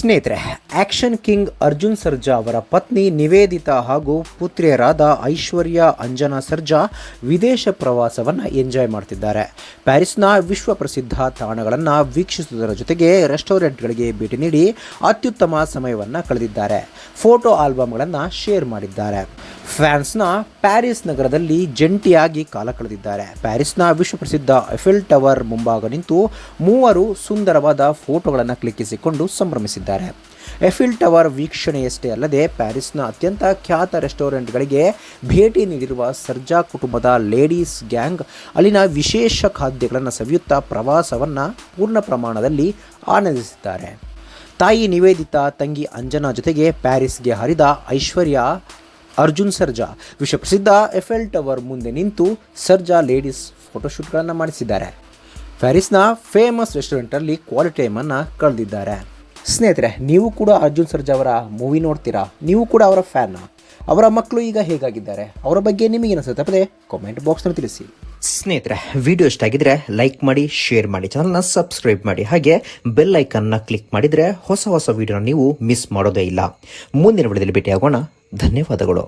ಸ್ನೇಹಿತರೆ, action king Arjun Sarja ಅವರ ಪತ್ನಿ ನಿವೇದಿತಾ ಹಾಗೂ ಪುತ್ರಿಯರಾದ ಐಶ್ವರ್ಯ ಅಂಜನಾ ಸರ್ಜಾ ವಿದೇಶ ಪ್ರವಾಸವನ್ನು ಎಂಜಾಯ್ ಮಾಡ್ತಿದ್ದಾರೆ. ಪ್ಯಾರಿಸ್ನ ವಿಶ್ವ ಪ್ರಸಿದ್ಧ ತಾಣಗಳನ್ನು ವೀಕ್ಷಿಸುವುದರ ಜೊತೆಗೆ ರೆಸ್ಟೋರೆಂಟ್ಗಳಿಗೆ ಭೇಟಿ ನೀಡಿ ಅತ್ಯುತ್ತಮ ಸಮಯವನ್ನು ಕಳೆದಿದ್ದಾರೆ. ಫೋಟೋ ಆಲ್ಬಮ್ಗಳನ್ನು ಶೇರ್ ಮಾಡಿದ್ದಾರೆ. ಫ್ರಾನ್ಸ್ನ ಪ್ಯಾರಿಸ್ ನಗರದಲ್ಲಿ ಜಂಟಿಯಾಗಿ ಕಾಲ ಕಳೆದಿದ್ದಾರೆ. ಪ್ಯಾರಿಸ್ನ ವಿಶ್ವಪ್ರಸಿದ್ಧ ಎಫೆಲ್ ಟವರ್ ಮುಂಭಾಗ ನಿಂತು ಮೂವರು ಸುಂದರವಾದ ಫೋಟೋಗಳನ್ನು ಕ್ಲಿಕ್ಕಿಸಿಕೊಂಡು ಸಂಭ್ರಮಿಸಿದ್ದಾರೆ. ಎಫೆಲ್ ಟವರ್ ವೀಕ್ಷಣೆಯಷ್ಟೇ ಅಲ್ಲದೆ ಪ್ಯಾರಿಸ್ನ ಅತ್ಯಂತ ಖ್ಯಾತ ರೆಸ್ಟೋರೆಂಟ್ಗಳಿಗೆ ಭೇಟಿ ನೀಡಿರುವ ಸರ್ಜಾ ಕುಟುಂಬದ ಲೇಡೀಸ್ ಗ್ಯಾಂಗ್ ಅಲ್ಲಿನ ವಿಶೇಷ ಖಾದ್ಯಗಳನ್ನು ಸವಿಯುತ್ತಾ ಪ್ರವಾಸವನ್ನು ಪೂರ್ಣ ಪ್ರಮಾಣದಲ್ಲಿ ಆನಂದಿಸಿದ್ದಾರೆ. ತಾಯಿ ನಿವೇದಿತಾ, ತಂಗಿ ಅಂಜನಾ ಜೊತೆಗೆ ಪ್ಯಾರಿಸ್ಗೆ ಹರಿದ ಐಶ್ವರ್ಯ ಅರ್ಜುನ್ ಸರ್ಜಾ ವಿಶ್ವಪ್ರಸಿದ್ಧ ಎಫೆಲ್ ಟವರ್ ಮುಂದೆ ನಿಂತು ಸರ್ಜಾ ಲೇಡೀಸ್ ಫೋಟೋಶೂಟ್ಗಳನ್ನು ಮಾಡಿಸಿದ್ದಾರೆ. ಪ್ಯಾರಿಸ್ನ ಫೇಮಸ್ ರೆಸ್ಟೋರೆಂಟಲ್ಲಿ ಕ್ವಾಲಿಟಿ ಟೈಮನ್ನು ಕಳೆದಿದ್ದಾರೆ. ಸ್ನೇಹಿತರೆ, ನೀವು ಕೂಡ ಅರ್ಜುನ್ ಸರ್ಜಾ ಅವರ ಮೂವಿ ನೋಡ್ತೀರಾ? ನೀವು ಕೂಡ ಅವರ ಫ್ಯಾನ್ನ? ಅವರ ಮಕ್ಕಳು ಈಗ ಹೇಗಾಗಿದ್ದಾರೆ? ಅವರ ಬಗ್ಗೆ ನಿಮಗೇನಿಸುತ್ತೆ? ತಪ್ಪದೆ ಕಾಮೆಂಟ್ ಬಾಕ್ಸ್ನಲ್ಲಿ ತಿಳಿಸಿ. ಸ್ನೇಹಿತರೆ, ವಿಡಿಯೋ ಇಷ್ಟ ಆಗಿದ್ರೆ ಲೈಕ್ ಮಾಡಿ, ಶೇರ್ ಮಾಡಿ, ಚಾನಲ್ನ ಸಬ್ಸ್ಕ್ರೈಬ್ ಮಾಡಿ, ಹಾಗೆ ಬೆಲ್ ಐಕನ್ನ ಕ್ಲಿಕ್ ಮಾಡಿದರೆ ಹೊಸ ವಿಡಿಯೋನ ನೀವು ಮಿಸ್ ಮಾಡೋದೇ ಇಲ್ಲ. ಮುಂದಿನ ವಿಡಿಯೋದಲ್ಲಿ ಭೇಟಿಯಾಗೋಣ. ಧನ್ಯವಾದಗಳು.